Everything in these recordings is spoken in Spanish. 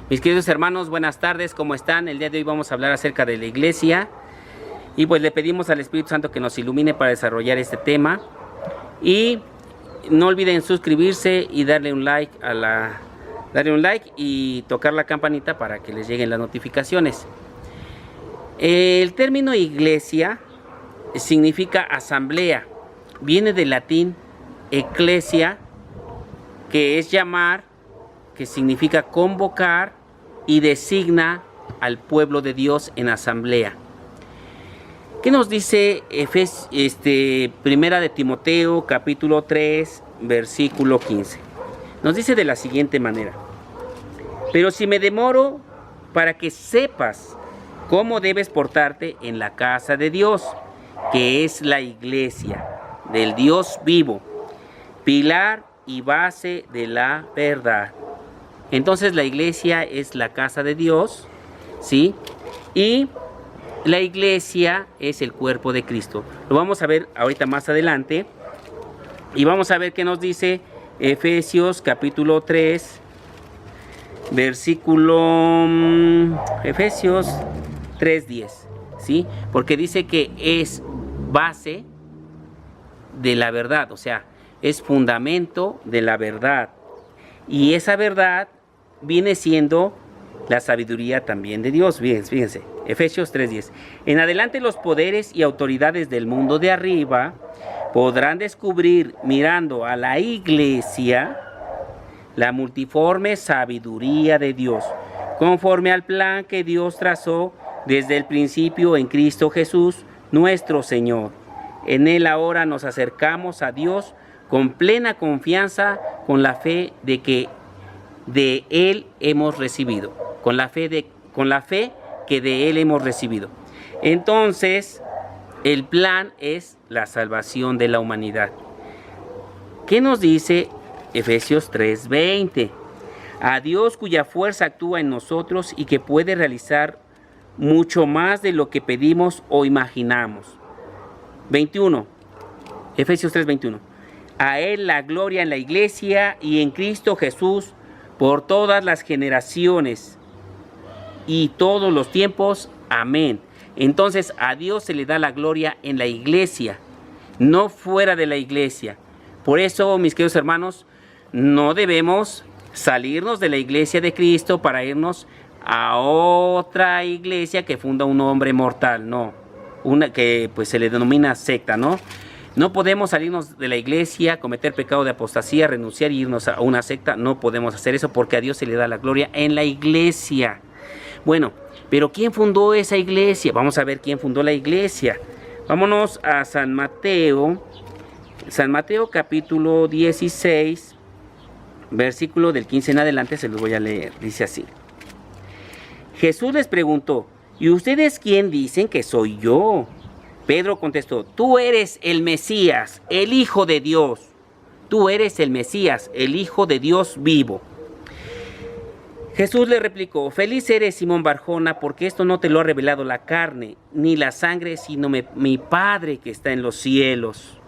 Mis queridos hermanos, buenas tardes, ¿cómo están? El día de hoy vamos a hablar acerca de la iglesia y pues le pedimos al Espíritu Santo que nos ilumine para desarrollar este tema. Y no olviden suscribirse y darle un like y tocar la campanita para que les lleguen las notificaciones. El término iglesia significa asamblea, viene del latín ecclesia, que es llamar, que significa convocar, y designa al pueblo de Dios en asamblea. ¿Qué nos dice Primera de Timoteo, capítulo 3, versículo 15? Nos dice de la siguiente manera: pero si me demoro, para que sepas cómo debes portarte en la casa de Dios, que es la iglesia del Dios vivo, pilar y base de la verdad. Entonces la iglesia es la casa de Dios, ¿sí? Y la iglesia es el cuerpo de Cristo. Lo vamos a ver ahorita más adelante. Y vamos a ver qué nos dice Efesios capítulo 3, Efesios 3:10, ¿sí? Porque dice que es base de la verdad, o sea, es fundamento de la verdad. Y esa verdad viene siendo la sabiduría también de Dios. Fíjense, Efesios 3:10. En adelante los poderes y autoridades del mundo de arriba podrán descubrir, mirando a la iglesia, la multiforme sabiduría de Dios, conforme al plan que Dios trazó desde el principio en Cristo Jesús, nuestro Señor. En Él ahora nos acercamos a Dios con plena confianza, con la fe de que de Él hemos recibido, con la fe que de Él hemos recibido. Entonces, el plan es la salvación de la humanidad. ¿Qué nos dice Efesios 3:20? A Dios cuya fuerza actúa en nosotros y que puede realizar mucho más de lo que pedimos o imaginamos. 21, Efesios 3:21. A Él la gloria en la iglesia y en Cristo Jesús por todas las generaciones y todos los tiempos. Amén. Entonces a Dios se le da la gloria en la iglesia, no fuera de la iglesia. Por eso, mis queridos hermanos, no debemos salirnos de la iglesia de Cristo para irnos a otra iglesia que funda un hombre mortal, no. Una que pues se le denomina secta, ¿no? No podemos salirnos de la iglesia, cometer pecado de apostasía, renunciar y irnos a una secta. No podemos hacer eso porque a Dios se le da la gloria en la iglesia. Bueno, pero ¿quién fundó esa iglesia? Vamos a ver quién fundó la iglesia. Vámonos a San Mateo. San Mateo capítulo 16, versículo del 15 en adelante, se los voy a leer. Dice así: Jesús les preguntó: ¿y ustedes quién dicen que soy yo? Pedro contestó: tú eres el Mesías, el Hijo de Dios. Tú eres el Mesías, el Hijo de Dios vivo. Jesús le replicó: feliz eres, Simón Barjona, porque esto no te lo ha revelado la carne ni la sangre, sino mi Padre que está en los cielos.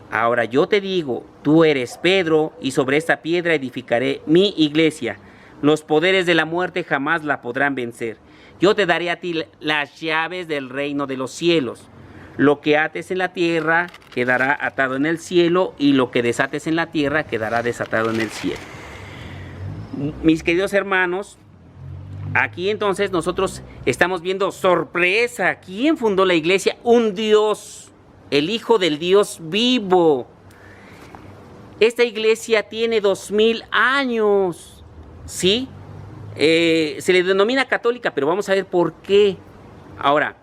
Ahora yo te digo, tú eres Pedro, y sobre esta piedra edificaré mi iglesia. Los poderes de la muerte jamás la podrán vencer. Yo te daré a ti las llaves del reino de los cielos. Lo que ates en la tierra quedará atado en el cielo, y lo que desates en la tierra quedará desatado en el cielo. Mis queridos hermanos, aquí entonces nosotros estamos viendo sorpresa. ¿Quién fundó la iglesia? Un Dios, el Hijo del Dios vivo. Esta iglesia tiene 2000 años, ¿sí? Se le denomina católica, pero vamos a ver por qué. Ahora,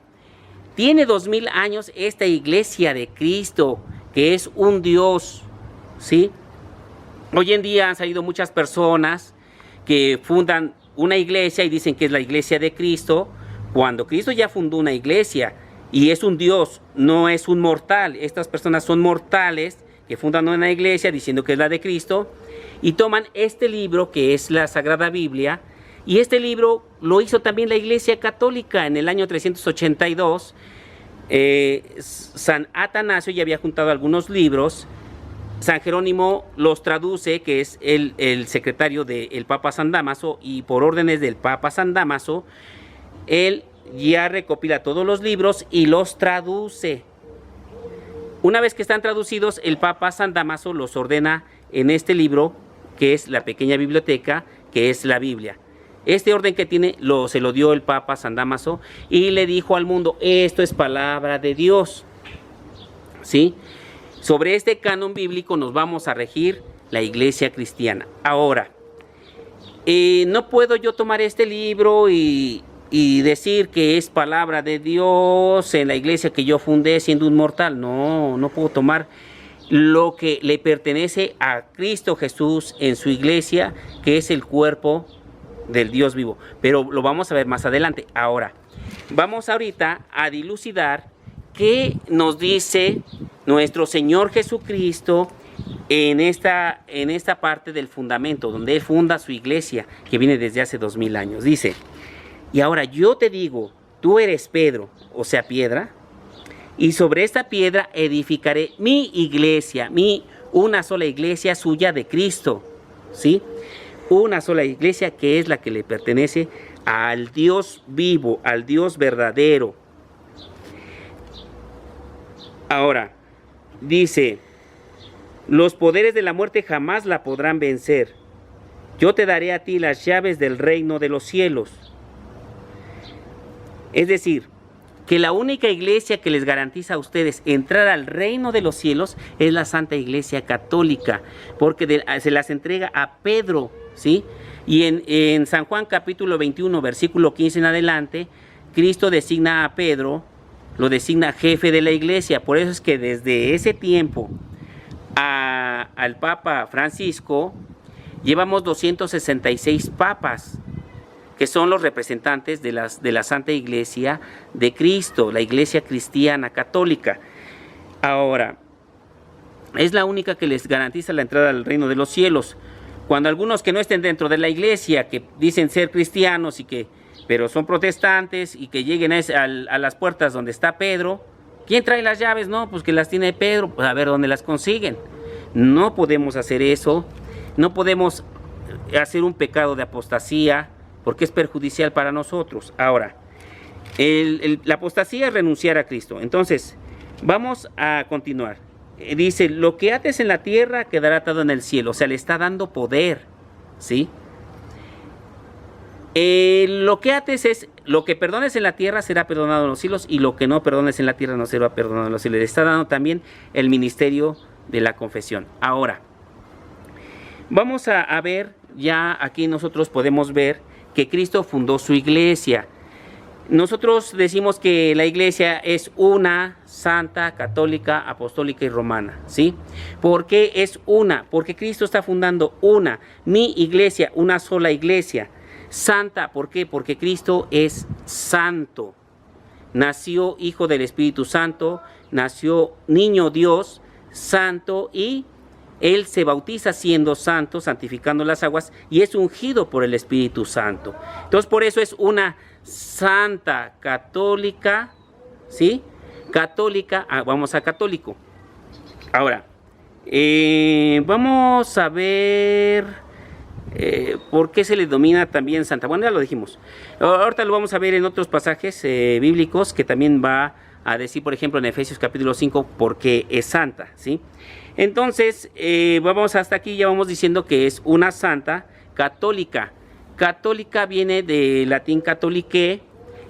tiene 2000 años esta iglesia de Cristo, que es un Dios, ¿sí? Hoy en día han salido muchas personas que fundan una iglesia y dicen que es la iglesia de Cristo, cuando Cristo ya fundó una iglesia y es un Dios, no es un mortal. Estas personas son mortales que fundan una iglesia diciendo que es la de Cristo y toman este libro que es la Sagrada Biblia. Y este libro lo hizo también la Iglesia Católica en el año 382. San Atanasio ya había juntado algunos libros San Jerónimo los traduce, que es el secretario del Papa San Dámaso, y por órdenes del Papa San Dámaso, él ya recopila todos los libros y los traduce. Una vez que están traducidos, el Papa San Dámaso los ordena en este libro, que es la pequeña biblioteca, que es la Biblia. Este orden que tiene se lo dio el Papa San Dámaso y le dijo al mundo: esto es palabra de Dios, ¿sí? Sobre este canon bíblico nos vamos a regir la Iglesia cristiana. Ahora, no puedo yo tomar este libro y decir que es palabra de Dios en la iglesia que yo fundé siendo un mortal. No puedo tomar lo que le pertenece a Cristo Jesús en su iglesia, que es el cuerpo del Dios vivo. Pero lo vamos a ver más adelante. Ahora, vamos ahorita a dilucidar qué nos dice nuestro Señor Jesucristo en esta parte del fundamento, donde Él funda su iglesia, que viene desde hace 2000 años. Dice: y ahora yo te digo, tú eres Pedro, o sea, piedra, y sobre esta piedra edificaré mi iglesia, una sola iglesia suya de Cristo, ¿sí? Una sola iglesia, que es la que le pertenece al Dios vivo, al Dios verdadero. Ahora, dice: los poderes de la muerte jamás la podrán vencer. Yo te daré a ti las llaves del reino de los cielos. Es decir, que la única iglesia que les garantiza a ustedes entrar al reino de los cielos es la Santa Iglesia Católica, porque se las entrega a Pedro, ¿sí? Y en San Juan capítulo 21, versículo 15 en adelante, Cristo designa a Pedro, lo designa jefe de la iglesia. Por eso es que desde ese tiempo al Papa Francisco llevamos 266 papas, que son los representantes de la Santa Iglesia de Cristo, la Iglesia cristiana católica. Ahora, es la única que les garantiza la entrada al reino de los cielos. Cuando algunos que no estén dentro de la iglesia, que dicen ser cristianos pero son protestantes, y que lleguen a las puertas donde está Pedro, ¿quién trae las llaves? No, pues que las tiene Pedro, pues a ver dónde las consiguen. No podemos hacer eso, no podemos hacer un pecado de apostasía, porque es perjudicial para nosotros. Ahora, la apostasía es renunciar a Cristo. Entonces, vamos a continuar. Dice: lo que ates en la tierra quedará atado en el cielo. O sea, le está dando poder, ¿sí? Lo que ates es: lo que perdones en la tierra será perdonado en los cielos, y lo que no perdones en la tierra no será perdonado en los cielos. Le está dando también el ministerio de la confesión. Ahora, vamos a ver, ya aquí nosotros podemos ver que Cristo fundó su iglesia. Nosotros decimos que la iglesia es una, santa, católica, apostólica y romana, ¿sí? ¿Por qué es una? Porque Cristo está fundando una, mi iglesia, una sola iglesia. Santa, ¿por qué? Porque Cristo es santo. Nació hijo del Espíritu Santo, nació niño Dios, santo, y Él se bautiza siendo santo, santificando las aguas, y es ungido por el Espíritu Santo. Entonces, por eso es una santa católica, ¿sí? Católica, vamos a católico. Ahora, vamos a ver por qué se le denomina también santa. Bueno, ya lo dijimos. Ahorita lo vamos a ver en otros pasajes bíblicos, que también va a decir, por ejemplo, en Efesios capítulo 5, porque es santa, ¿sí? Entonces, vamos hasta aquí, ya vamos diciendo que es una santa católica. Católica viene del latín catholique,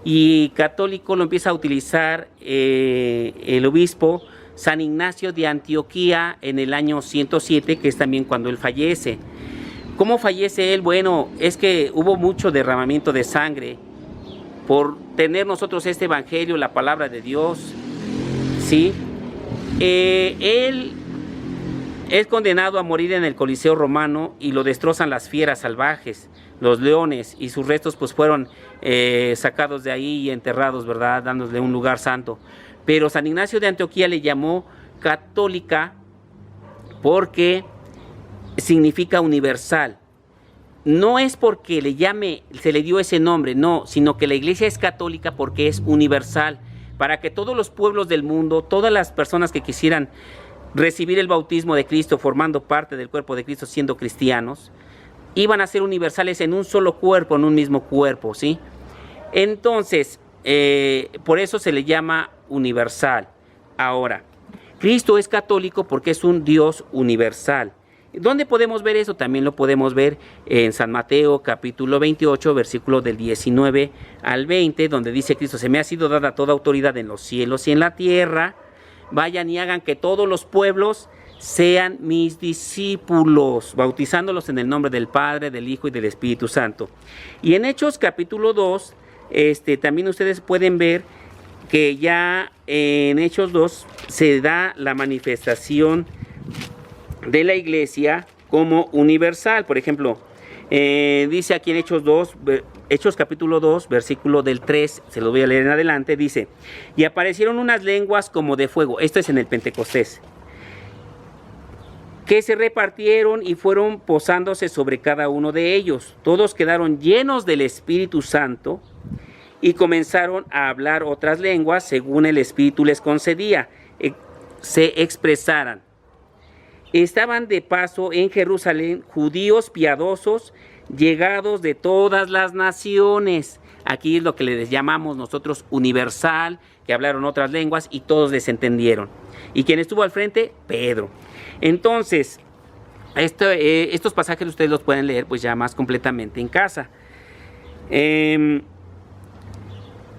y católico lo empieza a utilizar el obispo San Ignacio de Antioquía en el año 107, que es también cuando él fallece. ¿Cómo fallece él? Bueno, es que hubo mucho derramamiento de sangre por tener nosotros este evangelio, la palabra de Dios, ¿sí? Él es condenado a morir en el Coliseo romano, y lo destrozan las fieras salvajes, los leones, y sus restos pues fueron sacados de ahí y enterrados, ¿verdad?, dándole un lugar santo. Pero San Ignacio de Antioquía le llamó católica porque significa universal. No es porque se le dio ese nombre, no, sino que la iglesia es católica porque es universal, para que todos los pueblos del mundo, todas las personas que quisieran recibir el bautismo de Cristo formando parte del cuerpo de Cristo siendo cristianos, iban a ser universales en un solo cuerpo, en un mismo cuerpo, ¿sí? Entonces, por eso se le llama universal. Ahora, Cristo es católico porque es un Dios universal. ¿Dónde podemos ver eso? También lo podemos ver en San Mateo capítulo 28, versículo del 19 al 20, donde dice Cristo: se me ha sido dada toda autoridad en los cielos y en la tierra. Vayan y hagan que todos los pueblos sean mis discípulos, bautizándolos en el nombre del Padre, del Hijo y del Espíritu Santo. Y en Hechos capítulo 2, también ustedes pueden ver que ya en Hechos 2 se da la manifestación de la iglesia como universal. Por ejemplo, dice aquí en Hechos capítulo 2, versículo del 3, se lo voy a leer en adelante, dice: y aparecieron unas lenguas como de fuego, esto es en el Pentecostés, que se repartieron y fueron posándose sobre cada uno de ellos. Todos quedaron llenos del Espíritu Santo y comenzaron a hablar otras lenguas según el Espíritu les concedía se expresaran. Estaban de paso en Jerusalén judíos piadosos, llegados de todas las naciones. Aquí es lo que les llamamos nosotros universal, que hablaron otras lenguas y todos les entendieron. ¿Y quién estuvo al frente? Pedro. Entonces, estos pasajes ustedes los pueden leer pues ya más completamente en casa.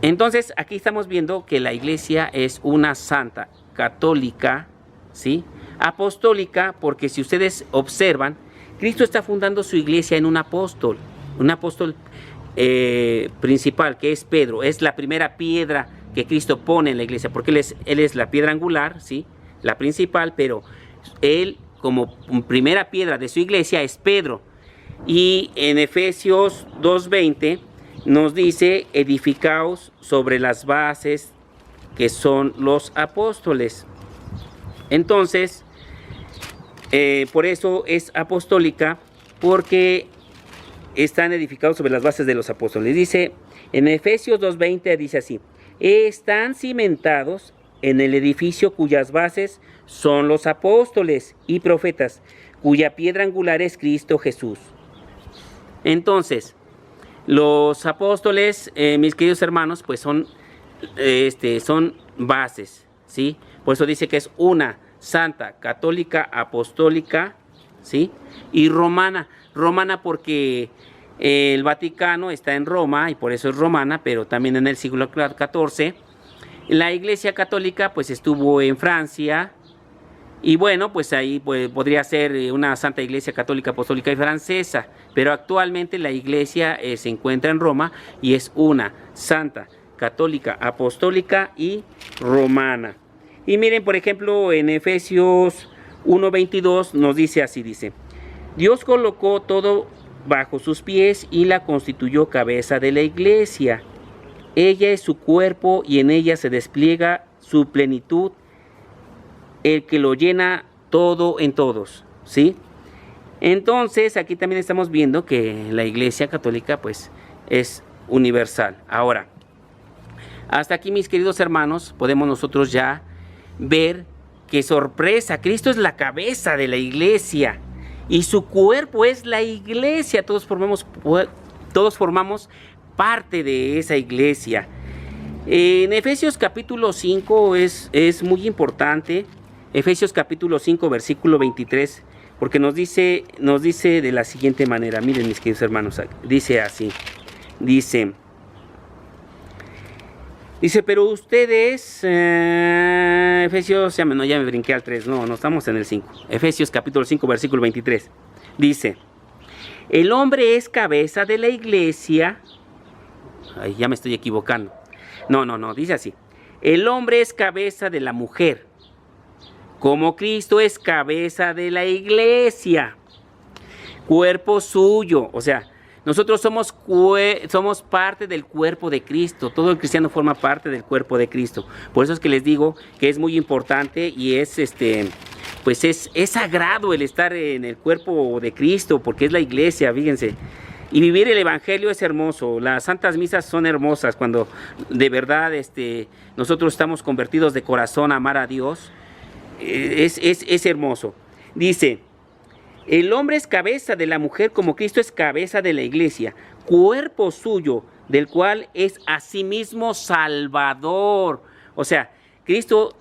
Entonces, aquí estamos viendo que la iglesia es una santa, católica, ¿sí? Apostólica, porque si ustedes observan, Cristo está fundando su iglesia en un apóstol principal, que es Pedro. Es la primera piedra que Cristo pone en la iglesia, porque él es la piedra angular, ¿sí? La principal, pero él como primera piedra de su iglesia es Pedro. Y en Efesios 2:20 nos dice: edificaos sobre las bases que son los apóstoles. Entonces, por eso es apostólica, porque están edificados sobre las bases de los apóstoles. Dice en Efesios 2:20, dice así: están cimentados en el edificio cuyas bases son los apóstoles y profetas, cuya piedra angular es Cristo Jesús. Entonces, los apóstoles, mis queridos hermanos, pues son bases, ¿sí? Por eso dice que es una santa, católica, apostólica, ¿sí? Y romana. Romana porque el Vaticano está en Roma y por eso es romana, pero también en el siglo XIV. La Iglesia Católica pues estuvo en Francia y bueno, pues ahí pues, podría ser una Santa Iglesia Católica, Apostólica y Francesa, pero actualmente la Iglesia se encuentra en Roma y es una Santa, Católica, Apostólica y Romana. Y miren, por ejemplo, en Efesios 1:22 nos dice así, dice: Dios colocó todo bajo sus pies y la constituyó cabeza de la Iglesia. Ella es su cuerpo y en ella se despliega su plenitud, el que lo llena todo en todos, ¿sí? Entonces, aquí también estamos viendo que la Iglesia Católica, pues, es universal. Ahora, hasta aquí, mis queridos hermanos, podemos nosotros ya ver que sorpresa, Cristo es la cabeza de la Iglesia y su cuerpo es la Iglesia. Todos formamos parte de esa iglesia. En Efesios capítulo 5 es muy importante. Efesios capítulo 5, versículo 23, porque nos dice de la siguiente manera. Miren, mis queridos hermanos, dice así. Dice, pero ustedes, Efesios, ya me brinqué al 3, no estamos en el 5. Efesios capítulo 5, versículo 23. Dice: el hombre es cabeza de la iglesia. Ay, ya me estoy equivocando. No, dice así: el hombre es cabeza de la mujer, como Cristo es cabeza de la iglesia, cuerpo suyo. O sea, nosotros somos parte del cuerpo de Cristo. Todo el cristiano forma parte del cuerpo de Cristo. Por eso es que les digo que es muy importante y es pues es sagrado el estar en el cuerpo de Cristo, porque es la iglesia, fíjense. Y vivir el evangelio es hermoso. Las santas misas son hermosas cuando de verdad nosotros estamos convertidos de corazón a amar a Dios. es hermoso. Dice, el hombre es cabeza de la mujer como Cristo es cabeza de la iglesia, cuerpo suyo, del cual es asimismo Salvador. O sea, Cristo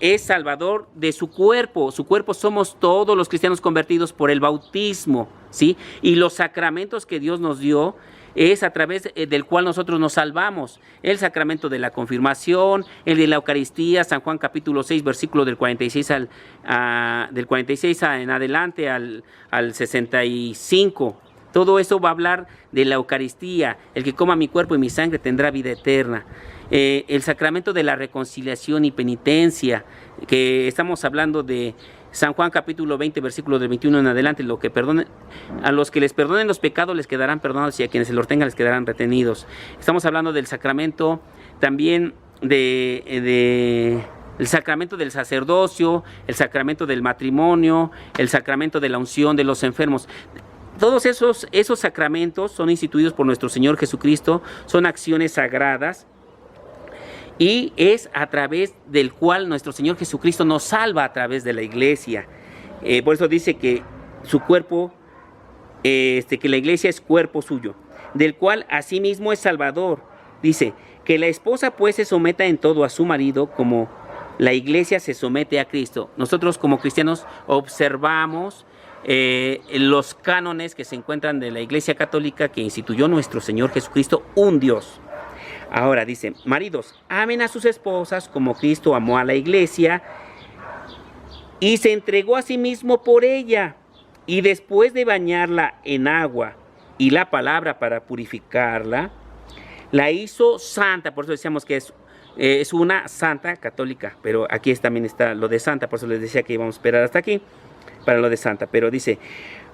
es Salvador de su cuerpo. Su cuerpo somos todos los cristianos convertidos por el bautismo, ¿sí? Y los sacramentos que Dios nos dio es a través del cual nosotros nos salvamos. El sacramento de la confirmación, el de la Eucaristía, San Juan capítulo 6, versículo del 46, en adelante al 65. Todo eso va a hablar de la Eucaristía. El que coma mi cuerpo y mi sangre tendrá vida eterna. El sacramento de la reconciliación y penitencia, que estamos hablando de San Juan capítulo 20, versículo del 21 en adelante, a los que les perdonen los pecados les quedarán perdonados y a quienes se los tengan les quedarán retenidos. Estamos hablando del sacramento también el sacramento del sacerdocio, el sacramento del matrimonio, el sacramento de la unción de los enfermos. Todos esos sacramentos son instituidos por nuestro Señor Jesucristo, son acciones sagradas y es a través del cual nuestro Señor Jesucristo nos salva a través de la iglesia. Por eso dice que su cuerpo, que la iglesia es cuerpo suyo, del cual asimismo es Salvador. Dice que la esposa pues se someta en todo a su marido como la iglesia se somete a Cristo. Nosotros como cristianos observamos los cánones que se encuentran de la Iglesia Católica que instituyó nuestro Señor Jesucristo, un Dios. Ahora dice, maridos, amen a sus esposas como Cristo amó a la iglesia y se entregó a sí mismo por ella, y después de bañarla en agua y la palabra para purificarla, la hizo santa. Por eso decíamos que es una santa católica, pero aquí también está lo de santa, por eso les decía que íbamos a esperar hasta aquí para lo de santa. Pero dice,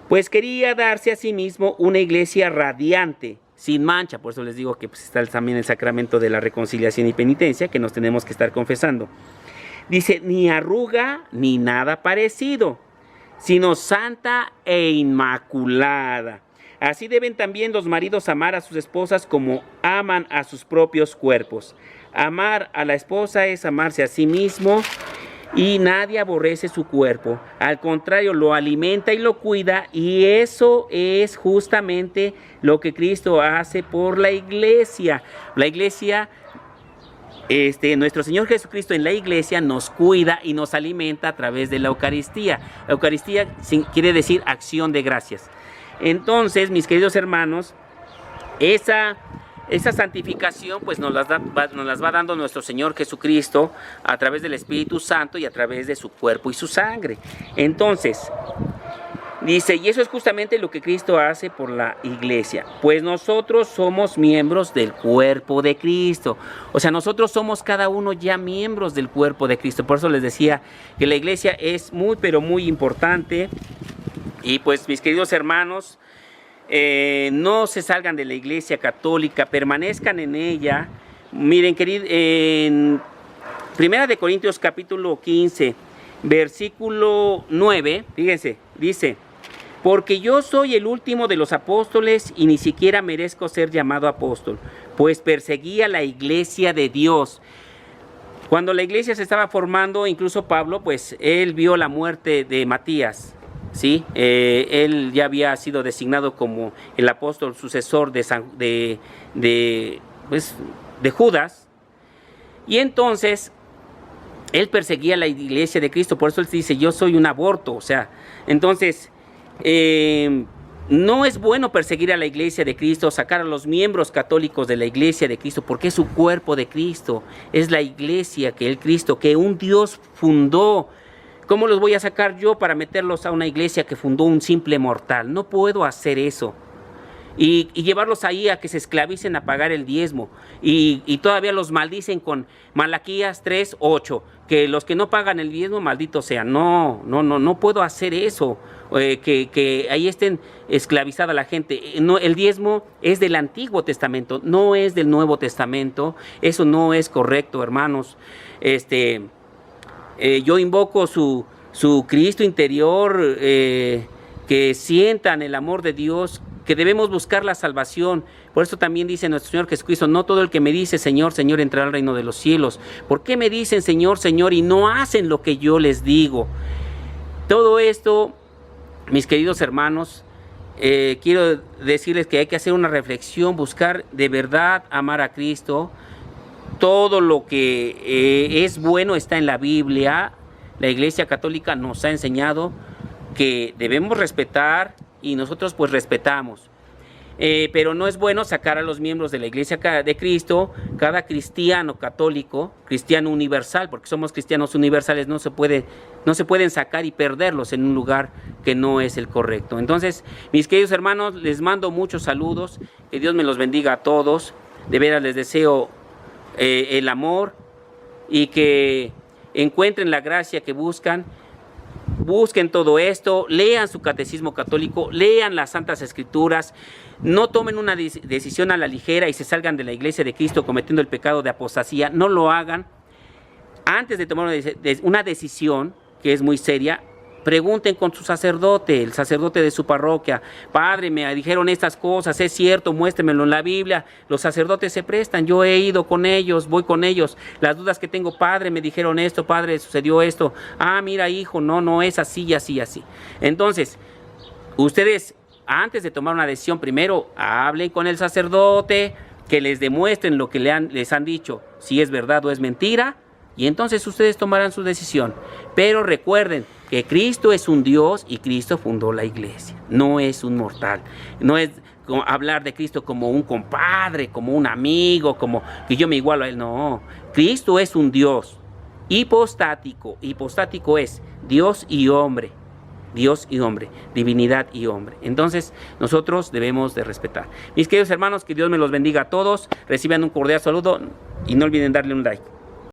pues quería darse a sí mismo una iglesia radiante, sin mancha. Por eso les digo que pues está también el sacramento de la reconciliación y penitencia que nos tenemos que estar confesando. Dice, ni arruga ni nada parecido, sino santa e inmaculada. Así deben también los maridos amar a sus esposas como aman a sus propios cuerpos. Amar a la esposa es amarse a sí mismo, y nadie aborrece su cuerpo. Al contrario, lo alimenta y lo cuida, y eso es justamente lo que Cristo hace por la iglesia. La iglesia, nuestro Señor Jesucristo en la iglesia nos cuida y nos alimenta a través de la Eucaristía. La Eucaristía quiere decir acción de gracias. Entonces, mis queridos hermanos, esa santificación pues nos las va dando nuestro Señor Jesucristo a través del Espíritu Santo y a través de su cuerpo y su sangre. Entonces, dice, y eso es justamente lo que Cristo hace por la iglesia. Pues nosotros somos miembros del cuerpo de Cristo. O sea, nosotros somos cada uno ya miembros del cuerpo de Cristo. Por eso les decía que la iglesia es muy, pero muy importante. Y pues, mis queridos hermanos, no se salgan de la iglesia católica, permanezcan en ella. Miren, en 1 de Corintios capítulo 15, versículo 9, fíjense, dice, porque yo soy el último de los apóstoles y ni siquiera merezco ser llamado apóstol, pues perseguí a la iglesia de Dios. Cuando la iglesia se estaba formando, incluso Pablo, pues él vio la muerte de Matías. ¿Sí? Él ya había sido designado como el apóstol sucesor de Judas, y entonces él perseguía la iglesia de Cristo. Por eso él dice, yo soy un aborto. O sea, entonces no es bueno perseguir a la iglesia de Cristo, sacar a los miembros católicos de la iglesia de Cristo, porque es su cuerpo de Cristo, es la iglesia que un Dios fundó. ¿Cómo los voy a sacar yo para meterlos a una iglesia que fundó un simple mortal? No puedo hacer eso. Y llevarlos ahí a que se esclavicen a pagar el diezmo. Y todavía los maldicen con Malaquías 3:8, que los que no pagan el diezmo, malditos sean. No puedo hacer eso. Que ahí estén esclavizada la gente. No, el diezmo es del Antiguo Testamento, no es del Nuevo Testamento. Eso no es correcto, hermanos. Yo invoco su Cristo interior, que sientan el amor de Dios que debemos buscar la salvación. Por eso también dice nuestro Señor Jesucristo, no todo el que me dice Señor, Señor entrará al reino de los cielos. ¿Por qué me dicen Señor, Señor y no hacen lo que yo les digo? Todo esto, mis queridos hermanos, quiero decirles que hay que hacer una reflexión, buscar de verdad amar a Cristo. Todo lo que es bueno está en la Biblia. La Iglesia Católica nos ha enseñado que debemos respetar y nosotros pues respetamos. Pero no es bueno sacar a los miembros de la Iglesia de Cristo. Cada cristiano católico, cristiano universal, porque somos cristianos universales, no se pueden sacar y perderlos en un lugar que no es el correcto. Entonces, mis queridos hermanos, les mando muchos saludos, que Dios me los bendiga a todos. De veras les deseo el amor y que encuentren la gracia que buscan. Busquen todo esto, lean su catecismo católico, lean las Santas Escrituras, no tomen una decisión a la ligera y se salgan de la Iglesia de Cristo cometiendo el pecado de apostasía. No lo hagan. Antes de tomar una decisión que es muy seria, pregunten con su sacerdote, el sacerdote de su parroquia. Padre, me dijeron estas cosas, ¿es cierto? Muéstremelo en la Biblia. Los sacerdotes se prestan, yo he ido con ellos, voy con ellos. Las dudas que tengo, Padre, me dijeron esto, Padre, sucedió esto. Ah, mira, hijo, no es así y así y así. Entonces, ustedes, antes de tomar una decisión, primero hablen con el sacerdote, que les demuestren lo que les han dicho, si es verdad o es mentira, y entonces ustedes tomarán su decisión. Pero recuerden que Cristo es un Dios y Cristo fundó la Iglesia, no es un mortal. No es hablar de Cristo como un compadre, como un amigo, como que yo me igualo a Él. No, Cristo es un Dios hipostático. Hipostático es Dios y hombre. Dios y hombre, divinidad y hombre. Entonces, nosotros debemos de respetar. Mis queridos hermanos, que Dios me los bendiga a todos. Reciban un cordial saludo y no olviden darle un like.